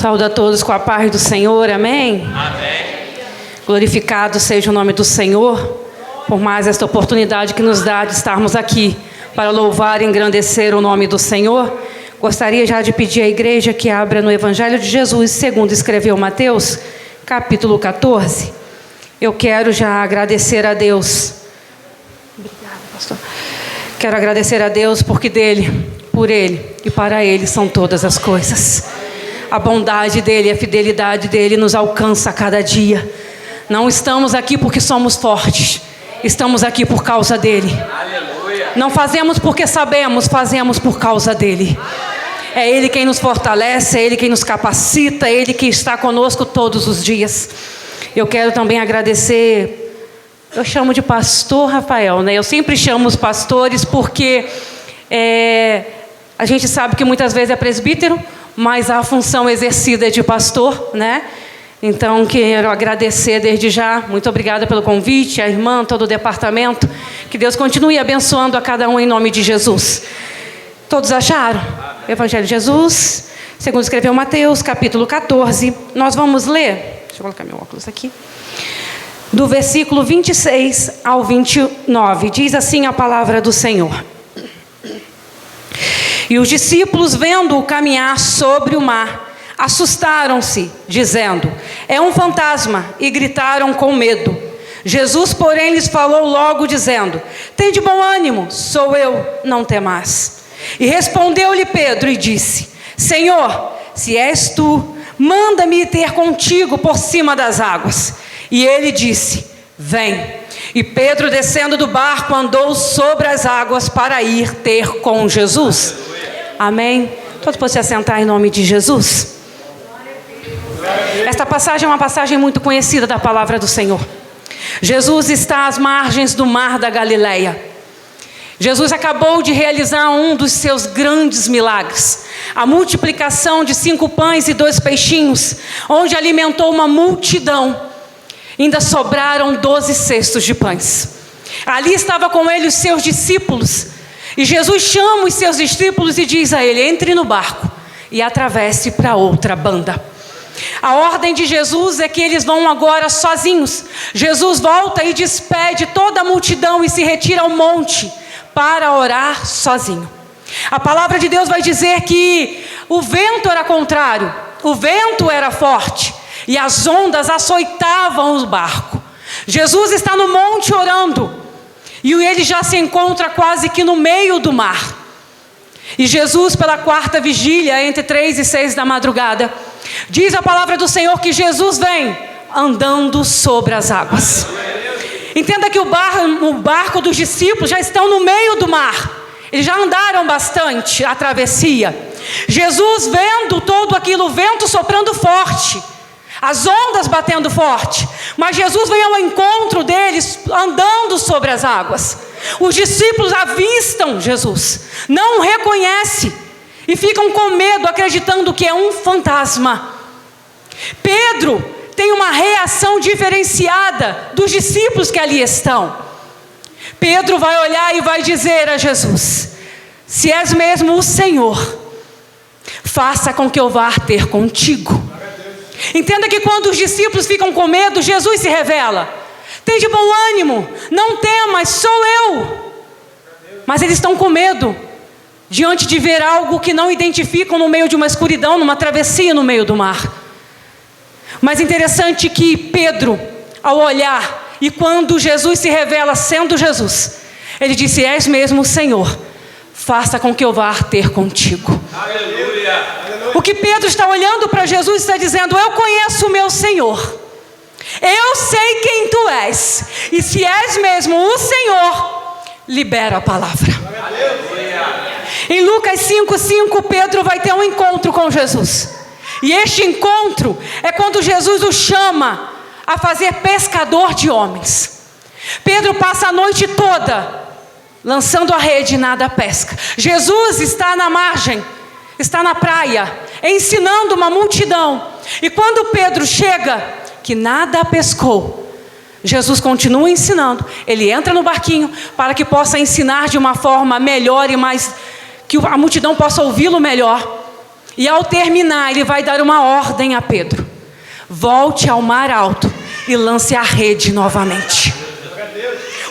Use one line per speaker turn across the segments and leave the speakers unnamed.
Saúdo a todos com a paz do Senhor, amém?
Amém.
Glorificado seja o nome do Senhor, por mais esta oportunidade que nos dá de estarmos aqui para louvar e engrandecer o nome do Senhor. Gostaria já de pedir à igreja que abra no Evangelho de Jesus, segundo escreveu Mateus, capítulo 14. Eu quero já agradecer a Deus. Obrigada, pastor. Quero agradecer a Deus porque dele, por ele e para ele são todas as coisas. A bondade dele, a fidelidade dele nos alcança a cada dia. Não estamos aqui porque somos fortes, estamos aqui por causa dele.
Aleluia.
Não fazemos porque sabemos, fazemos por causa dele. É ele quem nos fortalece, é ele quem nos capacita, é ele que está conosco todos os dias. Eu quero também agradecer, eu chamo de pastor Rafael, né? Eu sempre chamo os pastores porque a gente sabe que muitas vezes é presbítero, mas a função exercida é de pastor, né? Então, quero agradecer desde já. Muito obrigada pelo convite, a irmã, todo o departamento. Que Deus continue abençoando a cada um em nome de Jesus. Todos acharam? Evangelho de Jesus, segundo escreveu Mateus, capítulo 14. Nós vamos ler, deixa eu colocar meu óculos aqui, do versículo 26 ao 29. Diz assim a palavra do Senhor. E os discípulos, vendo-o caminhar sobre o mar, assustaram-se, dizendo: é um fantasma, e gritaram com medo. Jesus, porém, lhes falou logo, dizendo: tende bom ânimo, sou eu, não temais. E respondeu-lhe Pedro e disse: Senhor, se és tu, manda-me ter contigo por cima das águas. E ele disse: vem. E Pedro, descendo do barco, andou sobre as águas para ir ter com Jesus. Amém? Todos podem se assentar em nome de Jesus. Esta passagem é uma passagem muito conhecida da palavra do Senhor. Jesus está às margens do mar da Galileia. Jesus acabou de realizar um dos seus grandes milagres, a multiplicação de 5 pães e 2 peixinhos, onde alimentou uma multidão. Ainda sobraram 12 cestos de pães. Ali estava com ele os seus discípulos. E Jesus chama os seus discípulos e diz a ele: entre no barco e atravesse para outra banda. A ordem de Jesus é que eles vão agora sozinhos. Jesus volta e despede toda a multidão e se retira ao monte para orar sozinho. A palavra de Deus vai dizer que o vento era contrário, o vento era forte e as ondas açoitavam o barco. Jesus está no monte orando. E ele já se encontra quase que no meio do mar. E Jesus, pela 4ª vigília, entre 3 e 6 da madrugada, diz a palavra do Senhor que Jesus vem andando sobre as águas. Entenda que o barco dos discípulos já estão no meio do mar. Eles já andaram bastante a travessia. Jesus vendo todo aquilo, o vento soprando forte, as ondas batendo forte, mas Jesus vem ao encontro deles andando sobre as águas. Os discípulos avistam Jesus, não o reconhecem e ficam com medo, acreditando que é um fantasma. Pedro tem uma reação diferenciada dos discípulos que ali estão. Pedro vai olhar e vai dizer a Jesus: se és mesmo o Senhor, faça com que eu vá ter contigo. Entenda que quando os discípulos ficam com medo, Jesus se revela: tende bom ânimo, não temas, sou eu. Mas eles estão com medo, diante de ver algo que não identificam no meio de uma escuridão, numa travessia no meio do mar. Mas interessante que Pedro, ao olhar, e quando Jesus se revela sendo Jesus, ele disse: és mesmo o Senhor, faça com que eu vá ter contigo.
Aleluia.
O que Pedro está olhando para Jesus está dizendo: eu conheço o meu Senhor, eu sei quem tu és, e se és mesmo o Senhor, libera a palavra.
Aleluia.
Em Lucas 5:5, Pedro vai ter um encontro com Jesus, e este encontro é quando Jesus o chama a fazer pescador de homens. Pedro passa a noite toda lançando a rede e nada pesca. Jesus está na margem, está na praia, ensinando uma multidão. E quando Pedro chega, que nada pescou, Jesus continua ensinando. Ele entra no barquinho para que possa ensinar de uma forma melhor e mais, que a multidão possa ouvi-lo melhor. E ao terminar, ele vai dar uma ordem a Pedro: volte ao mar alto e lance a rede novamente.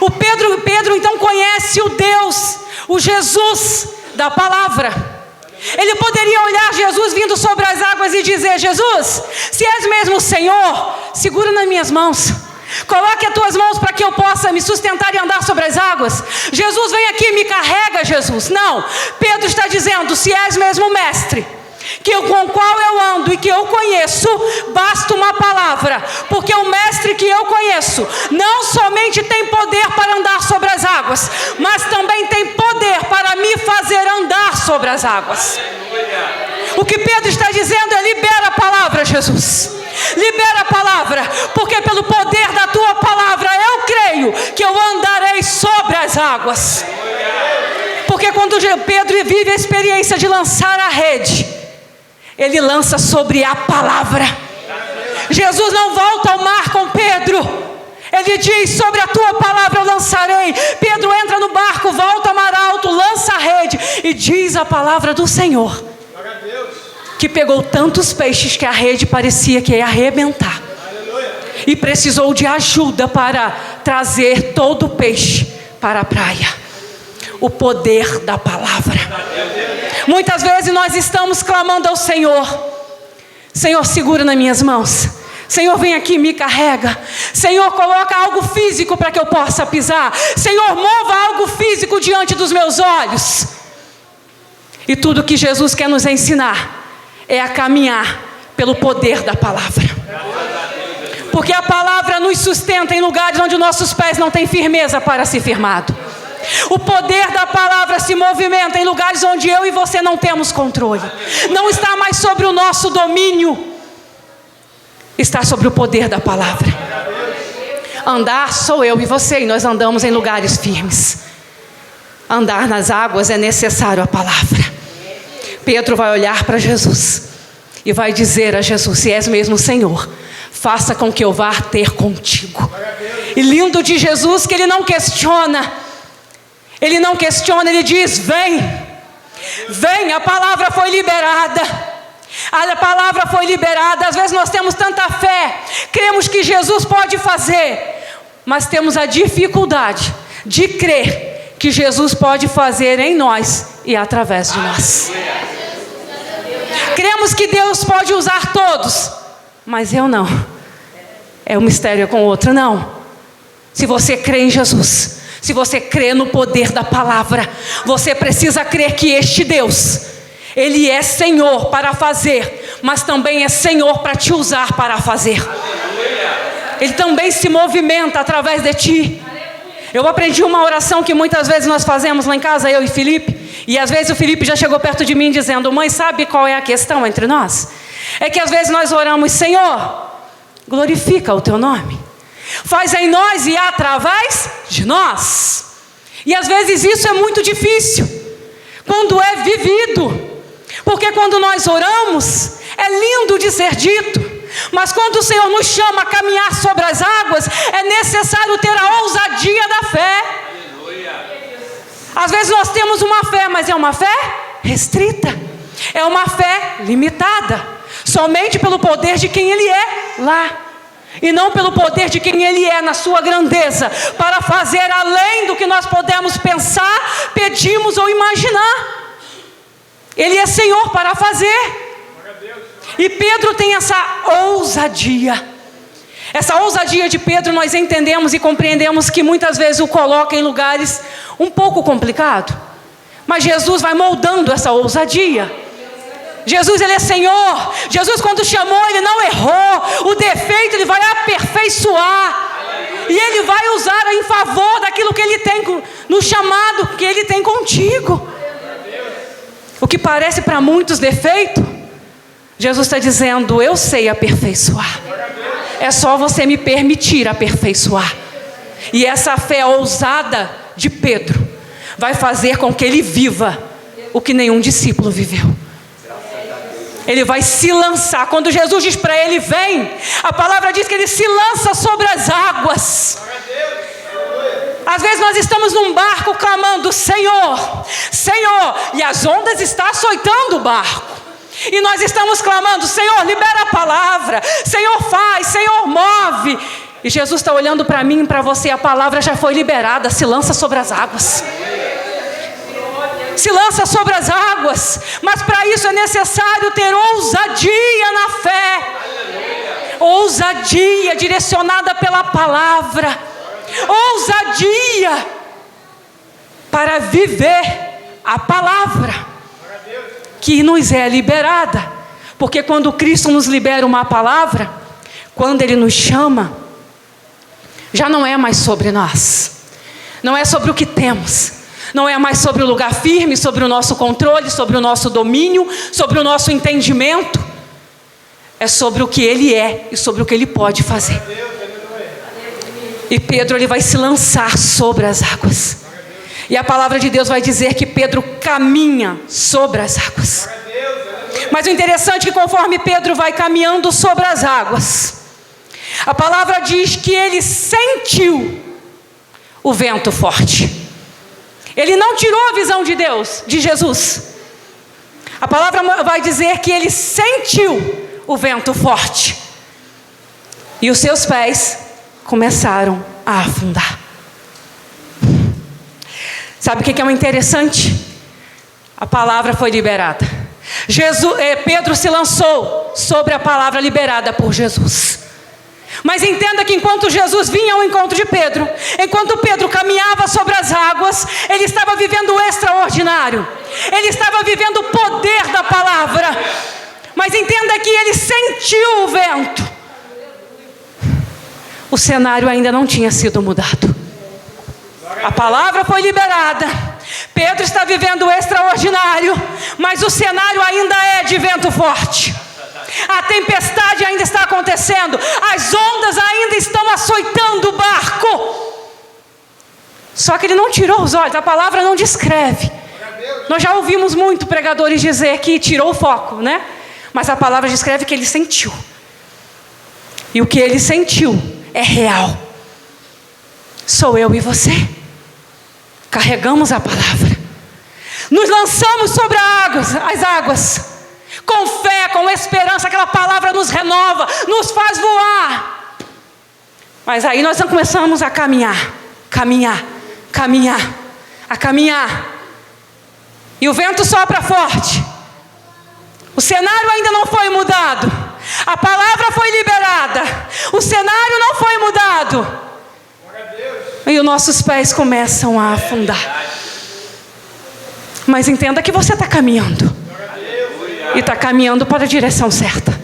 O Pedro então conhece o Deus, o Jesus da palavra. Ele poderia olhar Jesus vindo sobre as águas e dizer: Jesus, se és mesmo o Senhor, segura nas minhas mãos. Coloque as tuas mãos para que eu possa me sustentar e andar sobre as águas. Jesus, vem aqui, me carrega, Jesus. Não, Pedro está dizendo: se és mesmo mestre, com o qual eu ando e que eu conheço, basta uma palavra, porque o mestre que eu conheço não somente tem poder para andar sobre as águas, mas também tem poder para me fazer andar sobre as águas. O que Pedro está dizendo é: libera a palavra, Jesus. Libera a palavra, porque pelo poder da tua palavra eu creio que eu andarei sobre as águas. Porque quando Pedro vive a experiência de lançar a rede, ele lança sobre a palavra. Jesus não volta ao mar com Pedro. Ele diz: sobre a tua palavra eu lançarei. Pedro entra no barco, volta ao mar alto, lança a rede e diz a palavra do Senhor, que pegou tantos peixes que a rede parecia que ia arrebentar. E precisou de ajuda para trazer todo o peixe para a praia. O poder da palavra. Muitas vezes nós estamos clamando ao Senhor: Senhor, segura nas minhas mãos. Senhor, vem aqui, me carrega. Senhor, coloca algo físico para que eu possa pisar. Senhor, mova algo físico diante dos meus olhos. E tudo que Jesus quer nos ensinar é a caminhar pelo poder da palavra. Porque a palavra nos sustenta em lugares onde nossos pés não têm firmeza para ser firmado. O poder da palavra se movimenta em lugares onde eu e você não temos controle. Não está mais sobre o nosso domínio. Está sobre o poder da palavra. Andar sou eu e você, e nós andamos em lugares firmes. Andar nas águas é necessário a palavra. Pedro vai olhar para Jesus e vai dizer a Jesus: se és mesmo o Senhor, faça com que eu vá ter contigo. E lindo de Jesus que ele não questiona. Ele não questiona, ele diz: vem. Vem, a palavra foi liberada. A palavra foi liberada. Às vezes nós temos tanta fé, cremos que Jesus pode fazer, mas temos a dificuldade de crer que Jesus pode fazer em nós e através de nós. Cremos que Deus pode usar todos, mas eu não. É um mistério com o outro, não. Se você crê em Jesus, se você crê no poder da palavra, você precisa crer que este Deus, Ele é Senhor para fazer, mas também é Senhor para te usar para fazer. Ele também se movimenta através de ti. Eu aprendi uma oração que muitas vezes nós fazemos lá em casa, eu e Felipe. E às vezes o Felipe já chegou perto de mim dizendo: mãe, sabe qual é a questão entre nós? É que às vezes nós oramos: Senhor, glorifica o teu nome. Faz em nós e através de nós. E às vezes isso é muito difícil quando é vivido. Porque quando nós oramos, é lindo de ser dito. Mas quando o Senhor nos chama a caminhar sobre as águas, é necessário ter a ousadia da fé. Às vezes nós temos uma fé, mas é uma fé restrita. É uma fé limitada. Somente pelo poder de quem Ele é lá. E não pelo poder de quem Ele é na sua grandeza. Para fazer além do que nós podemos pensar, pedimos ou imaginar. Ele é Senhor para fazer. E Pedro tem essa ousadia. Essa ousadia de Pedro nós entendemos e compreendemos que muitas vezes o coloca em lugares um pouco complicados. Mas Jesus vai moldando essa ousadia. Jesus, Ele é Senhor. Jesus, quando chamou, Ele não errou. O defeito Ele vai aperfeiçoar. E Ele vai usar em favor daquilo que Ele tem, no chamado que Ele tem contigo. O que parece para muitos defeito, Jesus está dizendo: eu sei aperfeiçoar. É só você me permitir aperfeiçoar. E essa fé ousada de Pedro vai fazer com que ele viva o que nenhum discípulo viveu. Ele vai se lançar. Quando Jesus diz para ele: vem, a palavra diz que ele se lança sobre as águas. Às vezes nós estamos num barco clamando: Senhor, Senhor, e as ondas estão açoitando o barco. E nós estamos clamando: Senhor, libera a palavra, Senhor, faz, Senhor, move. E Jesus está olhando para mim e para você: a palavra já foi liberada, se lança sobre as águas. Se lança sobre as águas. Mas para isso é necessário ter ousadia na fé. Ousadia direcionada pela palavra. Ousadia para viver a palavra que nos é liberada. Porque quando Cristo nos libera uma palavra, quando Ele nos chama, já não é mais sobre nós, não é sobre o que temos, não é mais sobre o lugar firme, sobre o nosso controle, sobre o nosso domínio, sobre o nosso entendimento. É sobre o que Ele é e sobre o que Ele pode fazer. E Pedro, ele vai se lançar sobre as águas. E a palavra de Deus vai dizer que Pedro caminha sobre as águas. Mas o interessante é que conforme Pedro vai caminhando sobre as águas, a palavra diz que ele sentiu o vento forte. Ele não tirou a visão de Deus, de Jesus. A palavra vai dizer que ele sentiu o vento forte. E os seus pés começaram a afundar. Sabe o que é interessante? A palavra foi liberada. Pedro se lançou sobre a palavra liberada por Jesus. Mas entenda que enquanto Jesus vinha ao encontro de Pedro, enquanto Pedro caminhava sobre as águas, ele estava vivendo o extraordinário. Ele estava vivendo o poder da palavra. Mas entenda que ele sentiu o vento. O cenário ainda não tinha sido mudado. A palavra foi liberada. Pedro está vivendo o extraordinário, mas o cenário ainda é de vento forte. A tempestade ainda está acontecendo. As ondas ainda estão açoitando o barco. Só que ele não tirou os olhos. A palavra não descreve. Nós já ouvimos muito pregadores dizer que tirou o foco, né? Mas a palavra descreve que ele sentiu. E o que ele sentiu é real. Sou eu e você. Carregamos a palavra. Nos lançamos sobre as águas. Com fé, com esperança, aquela palavra nos renova, nos faz voar. Mas aí nós começamos a caminhar. E o vento sopra forte. O cenário ainda não foi mudado. A palavra foi liberada. O cenário não foi mudado. E os nossos pés começam a afundar. Mas entenda que você está caminhando. E está caminhando para a direção certa.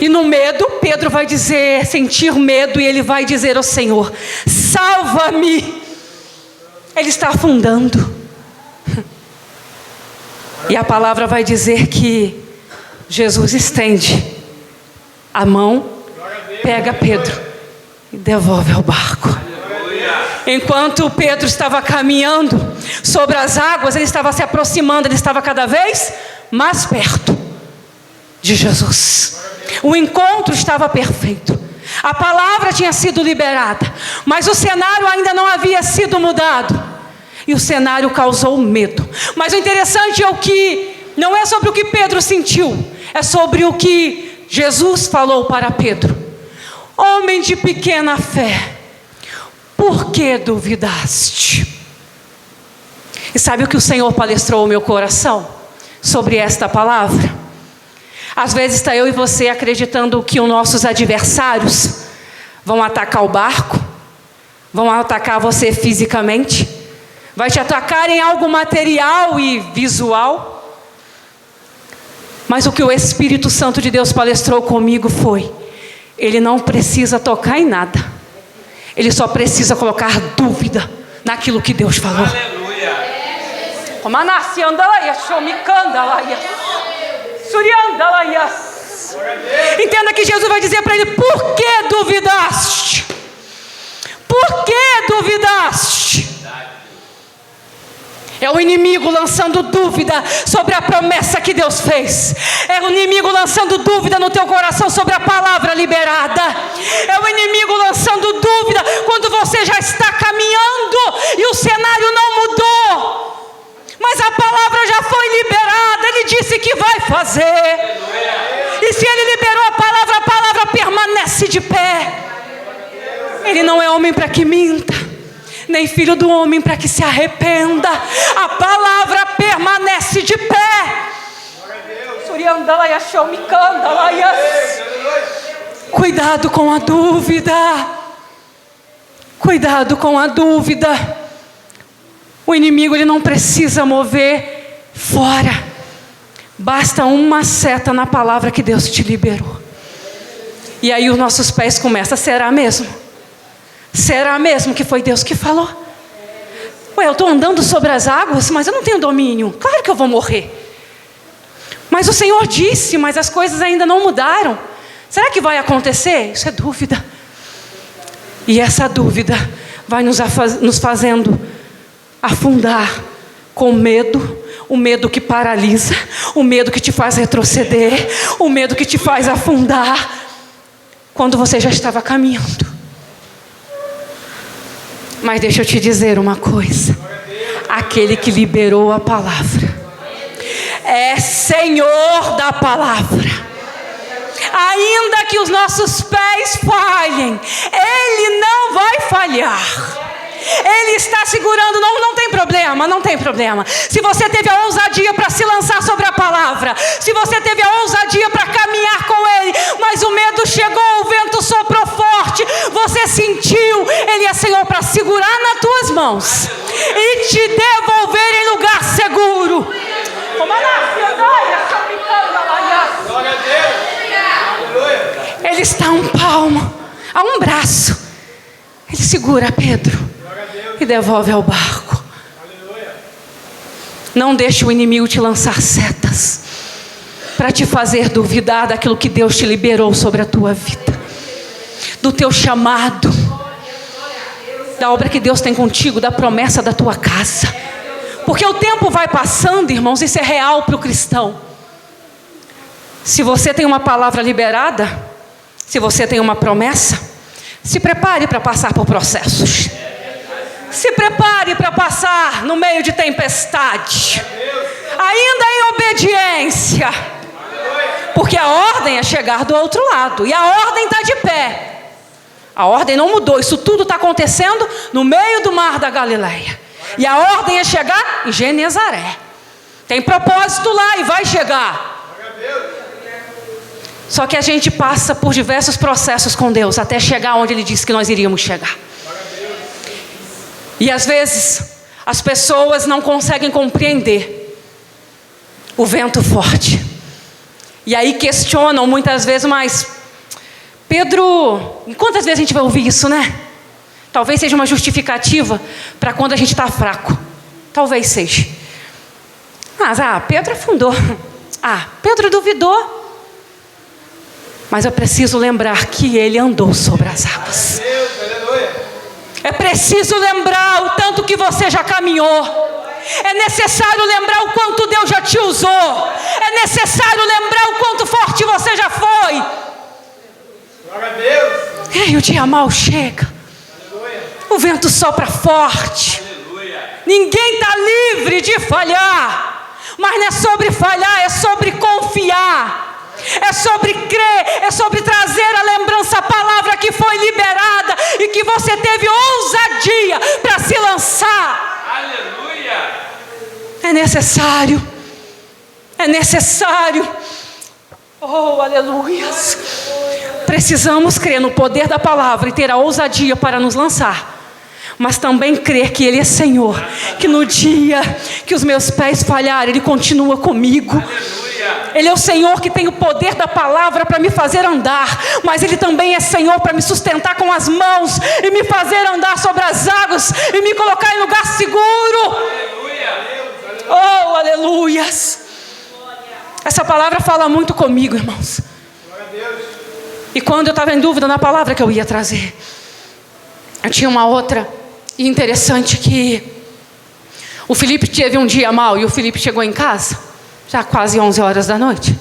E no medo, Pedro vai sentir medo, e ele vai dizer ao Senhor: salva-me. Ele está afundando. E a palavra vai dizer que Jesus estende a mão, pega Pedro e devolve ao barco. Enquanto Pedro estava caminhando sobre as águas, ele estava se aproximando, ele estava cada vez mais perto de Jesus. O encontro estava perfeito. A palavra tinha sido liberada, mas o cenário ainda não havia sido mudado. E o cenário causou medo. Mas o interessante é o que não é sobre o que Pedro sentiu, é sobre o que Jesus falou para Pedro: homem de pequena fé, por que duvidaste? E sabe o que o Senhor palestrou ao meu coração sobre esta palavra? Às vezes está eu e você acreditando que os nossos adversários vão atacar o barco, vão atacar você fisicamente, vai te atacar em algo material e visual. Mas o que o Espírito Santo de Deus palestrou comigo foi: ele não precisa tocar em nada, ele só precisa colocar dúvida naquilo que Deus falou.
Aleluia.
Entenda que Jesus vai dizer para ele: por que duvidaste? Por que duvidaste? É o inimigo lançando dúvida sobre a promessa que Deus fez. É o inimigo lançando dúvida no teu coração sobre a palavra liberada. É o inimigo lançando dúvida quando você já está caminhando e o cenário não mudou, mas a palavra já foi liberada. Ele disse que vai fazer. E se Ele liberou a palavra permanece de pé. Ele não é homem para que minta, nem filho do homem para que se arrependa. A palavra permanece de pé. Cuidado com a dúvida. Cuidado com a dúvida. O inimigo, ele não precisa mover fora. Basta uma seta na palavra que Deus te liberou. E aí os nossos pés começam: será mesmo? Será mesmo que foi Deus que falou? Ué, eu estou andando sobre as águas, mas eu não tenho domínio. Claro que eu vou morrer. Mas o Senhor disse, mas as coisas ainda não mudaram. Será que vai acontecer? Isso é dúvida. E essa dúvida vai nos fazendo afundar com medo. O medo que paralisa, o medo que te faz retroceder, o medo que te faz afundar, quando você já estava caminhando. Mas deixa eu te dizer uma coisa: aquele que liberou a palavra é Senhor da palavra. Ainda que os nossos pés falhem, Ele não vai falhar. Ele está segurando, não tem problema, não tem problema. Se você teve a ousadia para se lançar sobre a palavra, se você teve a ousadia para caminhar com Ele, mas o medo chegou, o vento soprou forte, você sentiu, Ele é Senhor para segurar nas tuas mãos e te devolver em lugar seguro. Ele está a um palmo, a um braço. Ele segura Pedro e devolve ao barco. Não deixe o inimigo te lançar setas para te fazer duvidar daquilo que Deus te liberou sobre a tua vida, do teu chamado, da obra que Deus tem contigo, da promessa da tua casa. Porque o tempo vai passando, irmãos, isso é real para o cristão. Se você tem uma palavra liberada, se você tem uma promessa, se prepare para passar por processos. Se prepare para passar no meio de tempestade, ainda em obediência, porque a ordem é chegar do outro lado, e a ordem está de pé. A ordem não mudou, isso tudo está acontecendo no meio do mar da Galileia, e a ordem é chegar em Genezaré. Tem propósito lá e vai chegar. Só que a gente passa por diversos processos com Deus até chegar onde Ele disse que nós iríamos chegar. E às vezes as pessoas não conseguem compreender o vento forte. E aí questionam muitas vezes: mas Pedro, quantas vezes a gente vai ouvir isso, né? Talvez seja uma justificativa para quando a gente está fraco. Talvez seja. Mas Pedro afundou. Pedro duvidou. Mas eu preciso lembrar que ele andou sobre as águas. É preciso lembrar o tanto que você já caminhou. É necessário lembrar o quanto Deus já te usou. É necessário lembrar o quanto forte você já foi.
Glória a Deus.
Ei, o dia mal chega. O vento sopra forte.
Aleluia.
Ninguém está livre de falhar. Mas não é sobre falhar, é sobre confiar. É sobre crer, é sobre trazer a lembrança, a palavra que foi liberada e que você teve ousadia para se lançar.
Aleluia.
É necessário. Oh, aleluia. Precisamos crer no poder da palavra e ter a ousadia para nos lançar. Mas também crer que Ele é Senhor, que no dia que os meus pés falharem, Ele continua comigo.
Aleluia.
Ele é o Senhor que tem o poder da palavra para me fazer andar, mas Ele também é Senhor para me sustentar com as mãos e me fazer andar sobre as águas e me colocar em lugar seguro.
Aleluia.
Oh, aleluias. Essa palavra fala muito comigo, irmãos. E quando eu estava em dúvida na palavra que eu ia trazer, eu tinha uma outra interessante, que o Felipe teve um dia mal e o Felipe chegou em casa, já quase 11 horas da noite.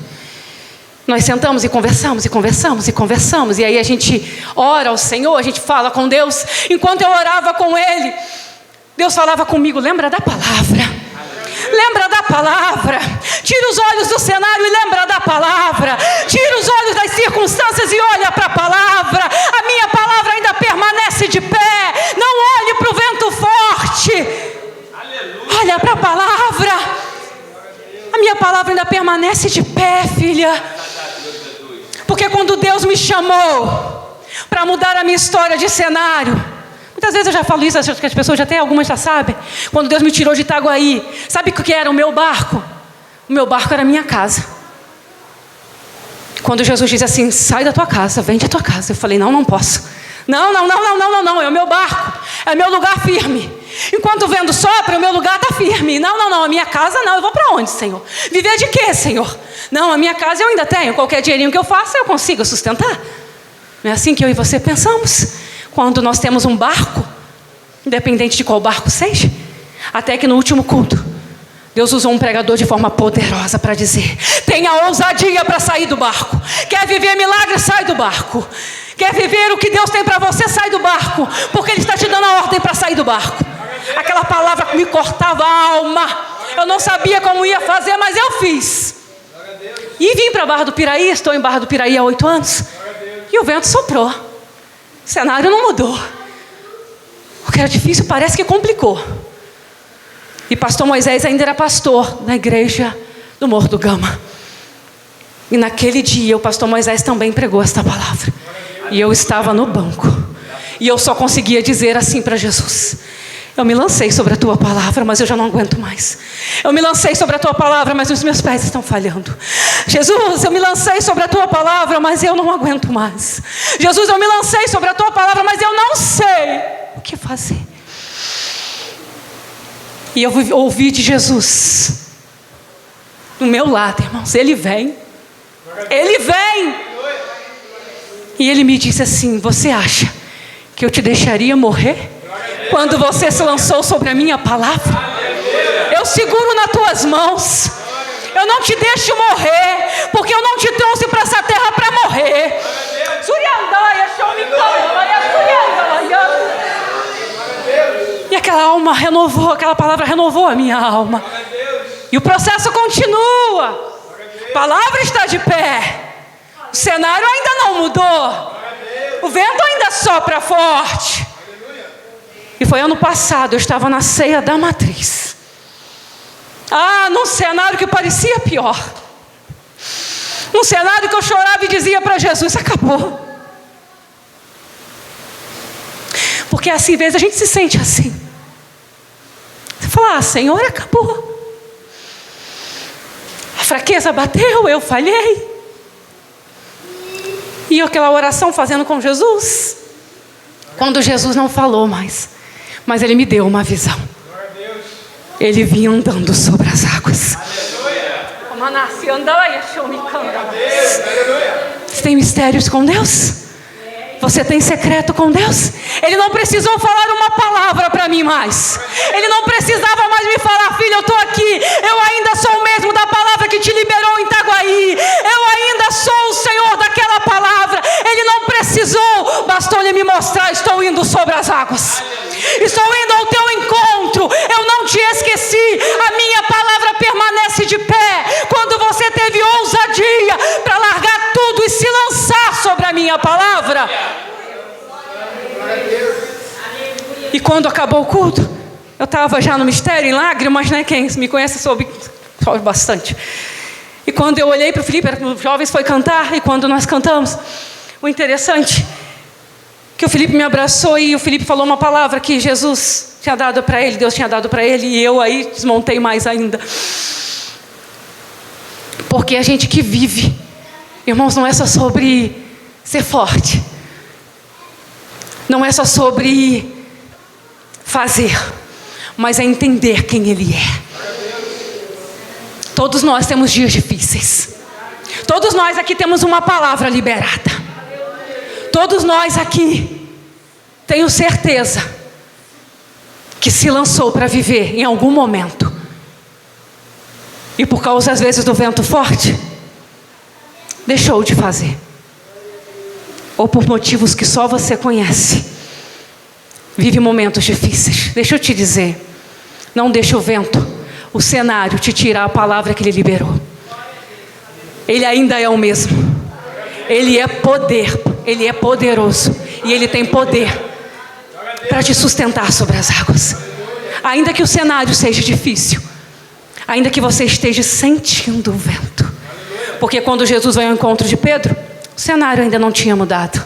Nós sentamos e conversamos, e aí a gente ora ao Senhor, a gente fala com Deus. Enquanto eu orava com Ele, Deus falava comigo: lembra da palavra. Lembra da palavra. Tira os olhos do cenário e ainda permanece de pé, filha. Porque quando Deus me chamou para mudar a minha história de cenário, muitas vezes eu já falo isso, acho que as pessoas até algumas já sabem. Quando Deus me tirou de Itaguaí, sabe o que era o meu barco? O meu barco era a minha casa. Quando Jesus diz assim, sai da tua casa, vende a tua casa. Eu falei, não posso. Não, é o meu barco, é meu lugar firme. Enquanto o vento sopra, o meu lugar está firme. Não, a minha casa não, eu vou para onde, Senhor? Viver de quê, Senhor? Não, a minha casa eu ainda tenho, qualquer dinheirinho que eu faça, eu consigo sustentar. Não é assim que eu e você pensamos? Quando nós temos um barco, independente de qual barco seja, até que no último culto, Deus usou um pregador de forma poderosa para dizer, tenha ousadia para sair do barco. Quer viver milagre, sai do barco. Quer viver o que Deus tem para você, sai do barco. Porque Ele está te dando a ordem para sair do barco. Aquela palavra me cortava a alma. Eu não sabia como ia fazer, mas eu fiz. E vim para Barra do Piraí, estou em Barra do Piraí há 8 anos. E o vento soprou. O cenário não mudou. O que era difícil parece que complicou. E pastor Moisés ainda era pastor na igreja do Morro do Gama. E naquele dia o pastor Moisés também pregou esta palavra. E eu estava no banco. E eu só conseguia dizer assim para Jesus, eu me lancei sobre a tua palavra, mas eu já não aguento mais. Eu me lancei sobre a tua palavra, mas os meus pés estão falhando. Jesus, eu me lancei sobre a tua palavra, mas eu não aguento mais. Jesus, eu me lancei sobre a tua palavra, mas eu não sei o que fazer. E eu ouvi de Jesus do meu lado, irmãos, Ele vem. E Ele me disse assim, você acha que eu te deixaria morrer quando você se lançou sobre a minha palavra? Eu seguro nas tuas mãos. Eu não te deixo morrer, porque eu não te trouxe para essa terra para morrer. E aquela alma renovou, aquela palavra renovou a minha alma. E o processo continua. A palavra está de pé. O cenário ainda não mudou. O vento ainda sopra forte. E foi ano passado, eu estava na ceia da matriz. Num cenário que parecia pior. Um cenário que eu chorava e dizia para Jesus, acabou. Porque às vezes a gente se sente assim. Você fala, Senhor, acabou. A fraqueza bateu, eu falhei. E aquela oração fazendo com Jesus. Quando Jesus não falou mais, mas Ele me deu uma visão. Ele vinha andando sobre as águas. Você tem mistérios com Deus? Você tem secreto com Deus? Ele não precisou falar uma palavra para mim mais. Ele não precisava mais me falar, filha, eu estou aqui. Eu ainda sou o mesmo da palavra que te liberou em Itaguaí. Eu ainda sou o Senhor daquela palavra. Ele não precisou. Bastou Ele me mostrar, estou indo sobre as águas. Estou indo ao teu encontro. Eu não te esqueci. A minha palavra permanece de pé. Quando você teve ousadia para largar tudo e se lançar sobre a minha palavra. E quando acabou o culto, eu estava já no mistério, em lágrimas, né? Quem me conhece soube bastante. E quando eu olhei para o Felipe, os jovens foi cantar, e quando nós cantamos, o interessante, que o Felipe me abraçou e o Felipe falou uma palavra que Jesus tinha dado para ele, Deus tinha dado para ele, e eu aí desmontei mais ainda. Porque a gente que vive, irmãos, não é só sobre ser forte. Não é só sobre fazer, mas é entender quem Ele é. Todos nós temos dias difíceis. Todos nós aqui temos uma palavra liberada. Todos nós aqui, tenho certeza, que se lançou para viver em algum momento. E por causa, às vezes, do vento forte, deixou de fazer. Ou por motivos que só você conhece, vive momentos difíceis. Deixa eu te dizer, não deixe o vento, o cenário te tirar a palavra que Ele liberou. Ele ainda é o mesmo. Ele é poder, Ele é poderoso. E Ele tem poder para te sustentar sobre as águas. Ainda que o cenário seja difícil, Ainda que você esteja sentindo o vento. Porque quando Jesus vai ao encontro de Pedro, o cenário ainda não tinha mudado.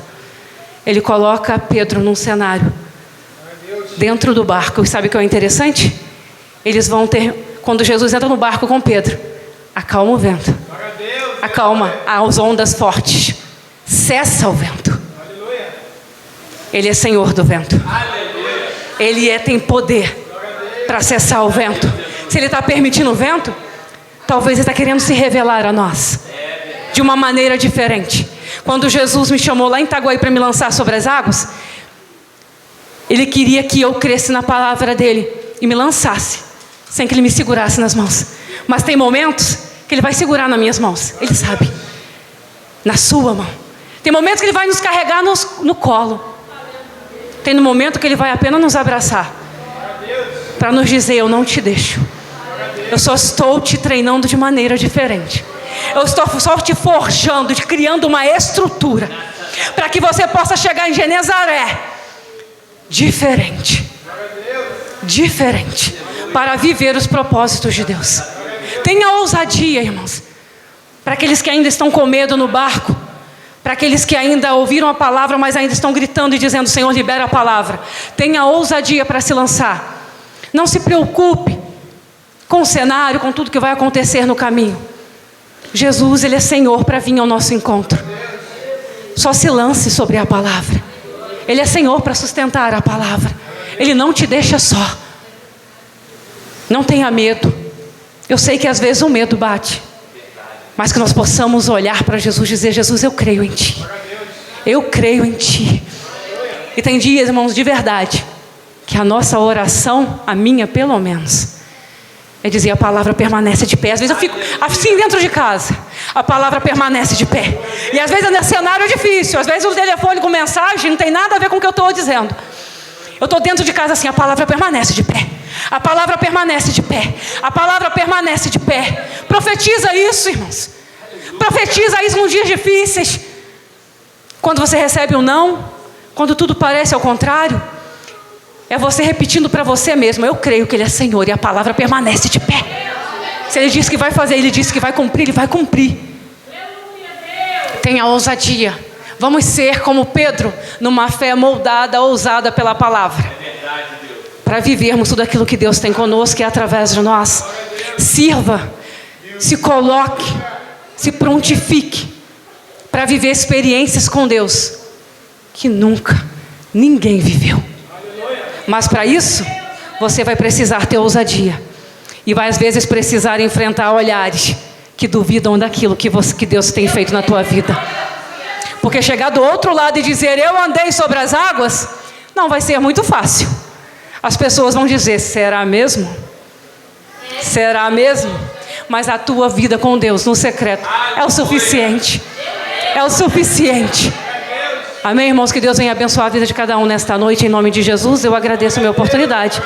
Ele coloca Pedro num cenário dentro do barco. E sabe o que é interessante? Eles vão ter, quando Jesus entra no barco com Pedro, acalma o vento, acalma as ondas fortes, cessa o vento. Ele é Senhor do vento. Ele tem poder para cessar o vento. Se Ele está permitindo o vento, talvez Ele está querendo se revelar a nós de uma maneira diferente. Quando Jesus me chamou lá em Itaguaí para me lançar sobre as águas, Ele queria que eu crescesse na palavra dEle e me lançasse, sem que Ele me segurasse nas mãos. Mas tem momentos que Ele vai segurar nas minhas mãos. Ele sabe. Na sua mão. Tem momentos que Ele vai nos carregar no colo. Tem no momento que Ele vai apenas nos abraçar, para nos dizer: eu não te deixo. Eu só estou te treinando de maneira diferente. Eu estou só te forjando, te criando uma estrutura, para que você possa chegar em Genezaré diferente. Diferente. Para viver os propósitos de Deus. Tenha ousadia, irmãos. Para aqueles que ainda estão com medo no barco. Para aqueles que ainda ouviram a palavra, mas ainda estão gritando e dizendo: Senhor, libera a palavra. Tenha ousadia para se lançar. Não se preocupe com o cenário, com tudo que vai acontecer no caminho. Jesus, Ele é Senhor para vir ao nosso encontro. Só se lance sobre a palavra. Ele é Senhor para sustentar a palavra. Ele não te deixa só. Não tenha medo. Eu sei que às vezes o medo bate, mas que nós possamos olhar para Jesus e dizer: Jesus, eu creio em Ti. Eu creio em Ti. E tem dias, irmãos, de verdade, que a nossa oração, a minha pelo menos, é dizer: a palavra permanece de pé. Às vezes eu fico assim dentro de casa, a palavra permanece de pé. E às vezes o cenário é difícil, às vezes o telefone com mensagem não tem nada a ver com o que eu estou dizendo. Eu estou dentro de casa assim: a palavra permanece de pé. A palavra permanece de pé. A palavra permanece de pé. Profetiza isso, irmãos. Profetiza isso nos dias difíceis. Quando você recebe um não, quando tudo parece ao contrário, é você repetindo para você mesmo: eu creio que Ele é Senhor e a palavra permanece de pé. Se Ele disse que vai fazer, Ele disse que vai cumprir, Ele vai cumprir. Tenha ousadia. Vamos ser como Pedro, numa fé moldada, ousada pela palavra. Para vivermos tudo aquilo que Deus tem conosco e através de nós. Sirva, se coloque, se prontifique para viver experiências com Deus que nunca ninguém viveu. Mas para isso, você vai precisar ter ousadia. E vai às vezes precisar enfrentar olhares que duvidam daquilo que Deus tem feito na tua vida. Porque chegar do outro lado e dizer: eu andei sobre as águas, não vai ser muito fácil. As pessoas vão dizer: será mesmo? Será mesmo? Mas a tua vida com Deus no secreto é o suficiente. É o suficiente. Amém, irmãos? Que Deus venha abençoar a vida de cada um nesta noite, em nome de Jesus. Eu agradeço a minha oportunidade.